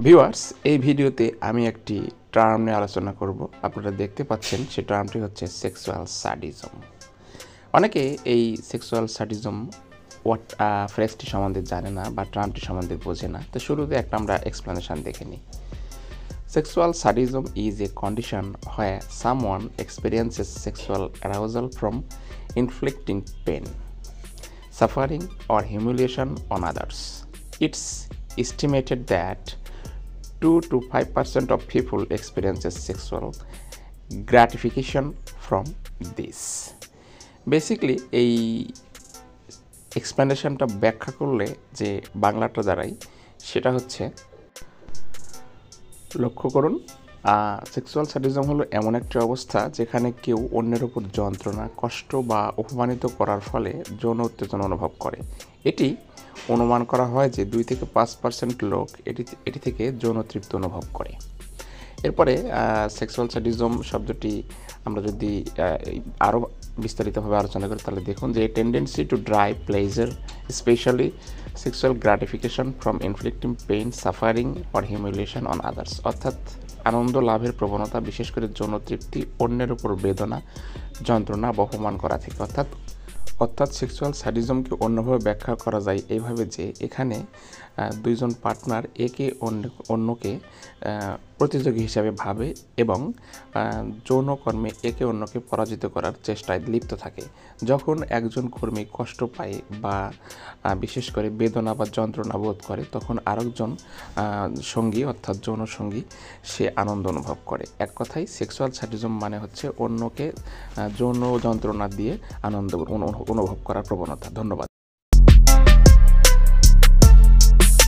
Viewers, এই ভিডিওতে আমি একটি টার্ম নিয়ে আলোচনা করব। আপনারা দেখতে পাচ্ছেন সে টার্মটি হচ্ছে সেক্সুয়াল সাডিজম। অনেকে এই সেক্সুয়াল সাডিজম ফ্রেজটি সম্বন্ধে জানে না বা টার্মটি সম্বন্ধে বোঝে না। তো শুরুতে একটা আমরা এক্সপ্লেনেশন দেখে নিই। Sexual sadism is a condition where someone experiences sexual arousal from inflicting pain, suffering, or humiliation on others. It's estimated that 2 to 5% of people experiences sexual gratification from this. Basically এই এক্সপ্লেনেশনটা ব্যাখ্যা করলে যে বাংলাটা দাঁড়ায় সেটা হচ্ছে, লক্ষ্য করুন, সেক্সুয়াল স্যাডিজম হলো এমন একটি অবস্থা যেখানে কেউ অন্যের উপর যন্ত্রণা, কষ্ট বা অপমানিত করার ফলে যৌন উত্তেজনা অনুভব করে। এটি অনুমান করা হয় যে 2 থেকে 5% লোক এটি থেকে যৌন তৃপ্তি অনুভব করে। এরপরে সেক্সুয়াল স্যাডিজম শব্দটি আমরা যদি আরও বিস্তারিতভাবে আলোচনা করি তাহলে দেখুন যে tendency to drive pleasure, specially sexual gratification from inflicting pain, suffering or humiliation on others. অর্থাৎ আনন্দ লাভের প্রবণতা, বিশেষ করে যৌন তৃপ্তি, অন্যের উপর বেদনা, যন্ত্রণা বা অপমান করা থেকে। অর্থাৎ সেক্সুয়াল স্যাডিজমকে অন্যভাবে ব্যাখ্যা করা যায় এইভাবে যে এখানে দুইজন পার্টনার একে অন্যকে প্রতিযোগী হিসাবে ভাবে এবং যৌনকর্মে একে অন্যকে পরাজিত করার চেষ্টায় লিপ্ত থাকে। যখন একজন কর্মী কষ্ট পায় বা বিশেষ করে বেদনা বা যন্ত্রণা বোধ করে, তখন আরেকজন সঙ্গী অর্থাৎ যৌন সঙ্গী সে আনন্দ অনুভব করে। এক কথায় সেক্সুয়াল স্যাডিজম মানে হচ্ছে অন্যকে যৌন যন্ত্রণা দিয়ে আনন্দ অনুভব করার প্রবণতা। ধন্যবাদ।